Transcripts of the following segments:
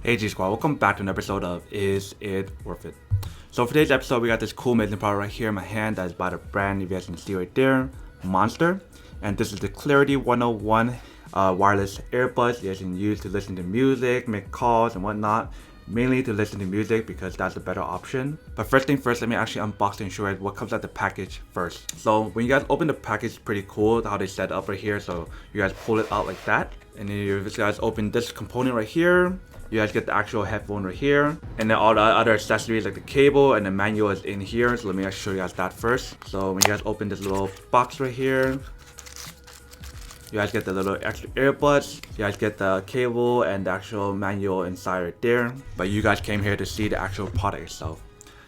Hey G Squad, welcome back to an episode of Is It Worth It? So for today's episode, we got this cool amazing product right here in my hand that is by the brand, if you guys can see right there, Monster. And this is the Clarity 101 wireless earbuds you guys can use to listen to music, make calls and whatnot. Mainly to listen to music because that's a better option. But first thing first, let me actually unbox and show you what comes out the package first. So when you guys open the package, it's pretty cool how they set it up right here. So you guys pull it out like that. And then you guys open this component right here. You guys get the actual headphone right here, and then all the other accessories like the cable and the manual is in here. So let me show you guys that first. So when you guys open this little box right here, you guys get the little extra earbuds, you guys get the cable and the actual manual inside right there. But you guys came here to see the actual product itself.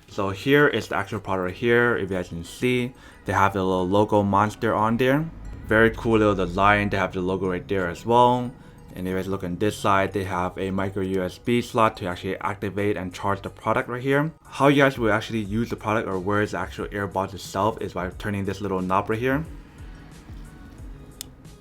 So here is the actual product right here. If you guys can see, they have the little logo Monster on there. Very cool little design. They have the logo right there as well. And if you guys look on this side, they have a micro USB slot to actually activate and charge the product right here. How you guys will actually use the product or where is the actual earbuds itself is by turning this little knob right here.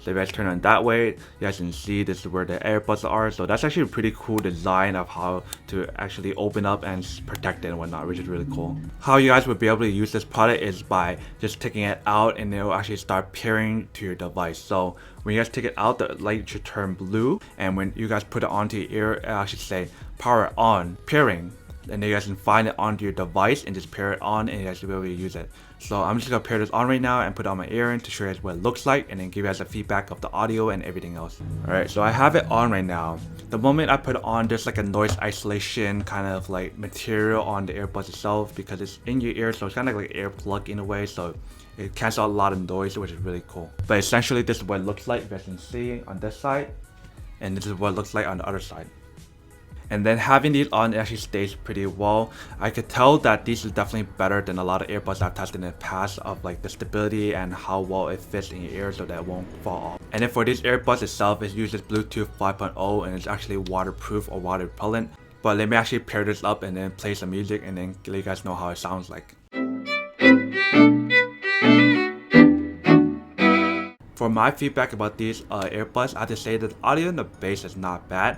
So if you guys turn on that way, you guys can see this is where the earbuds are. So that's actually a pretty cool design of how to actually open up and protect it and whatnot, which is really cool. How you guys would be able to use this product is by just taking it out and it will actually start pairing to your device. So when you guys take it out, the light should turn blue, and when you guys put it onto your ear, it actually say power on, pairing. And then you guys can find it onto your device and just pair it on, and you guys will be able to use it. So I'm just gonna pair this on right now and put it on my ear to show you guys what it looks like, and then give you guys a feedback of the audio and everything else. Alright, so I have it on right now. The moment I put it on, there's like a noise isolation kind of like material on the earbuds itself because it's in your ear, so it's kind of like an ear plug in a way, so it cancels out a lot of noise, which is really cool. But essentially this is what it looks like, if you guys can see on this side, and this is what it looks like on the other side. And then having these on, it actually stays pretty well. I could tell that these is definitely better than a lot of earbuds I've tested in the past of like the stability and how well it fits in your ear so that it won't fall off. And then for these earbuds itself, it uses Bluetooth 5.0 and it's actually waterproof or water repellent. But let me actually pair this up and then play some music and then let you guys know how it sounds like. For my feedback about these earbuds, I have to say that the audio and the bass is not bad.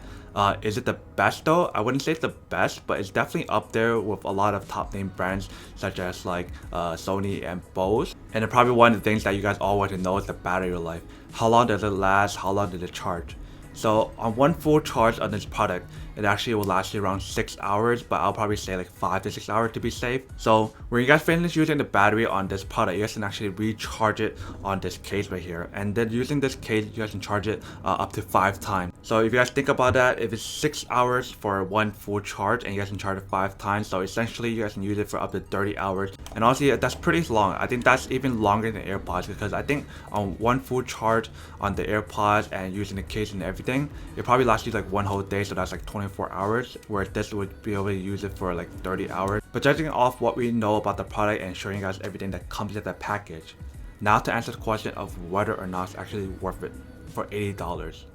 Is it the best though? I wouldn't say it's the best, but it's definitely up there with a lot of top name brands such as like Sony and Bose. And then probably one of the things that you guys all want to know is the battery life. How long does it last? How long does it charge? So on one full charge on this product, it actually will last you around 6 hours, but I'll probably say like 5 to 6 hours to be safe. So when you guys finish using the battery on this product, you guys can actually recharge it on this case right here. And then using this case, you guys can charge it up to 5 times. So if you guys think about that, if it's 6 hours for one full charge and you guys can charge it 5 times, so essentially you guys can use it for up to 30 hours. And honestly, that's pretty long. I think that's even longer than AirPods because I think on one full charge on the AirPods and using the case and everything, it probably lasts you like one whole day, so that's like 24 hours, whereas this would be able to use it for like 30 hours. But judging off what we know about the product and showing you guys everything that comes with the package, now to answer the question of whether or not it's actually worth it for $80.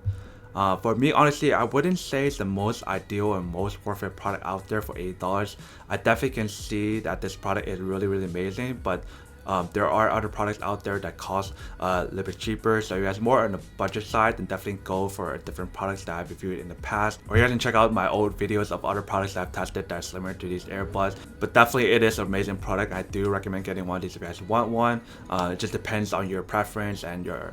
For me, honestly, I wouldn't say it's the most ideal and most worth it product out there for $80. I definitely can see that this product is really amazing, but there are other products out there that cost a little bit cheaper. So if you guys more on the budget side, then definitely go for different products that I've reviewed in the past. Or you guys can check out my old videos of other products that I've tested that are similar to these earbuds. But definitely it is an amazing product. I do recommend getting one of these if you guys want one. It just depends on your preference and your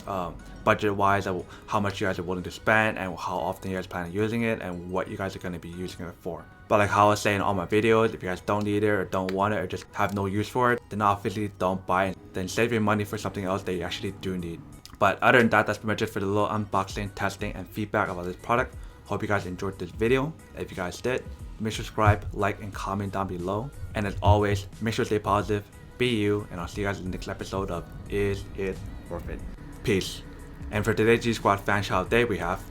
budget wise, how much you guys are willing to spend and how often you guys plan on using it and what you guys are going to be using it for. But like how I was saying in all my videos, if you guys don't need it or don't want it or just have no use for it, then obviously don't buy it. Then save your money for something else that you actually do need. But other than that, that's pretty much it for the little unboxing, testing, and feedback about this product. Hope you guys enjoyed this video. If you guys did, make sure to subscribe, like, and comment down below. And as always, make sure to stay positive, be you, and I'll see you guys in the next episode of Is It Worth It? Peace. And for today's G Squad fan shout out day, we have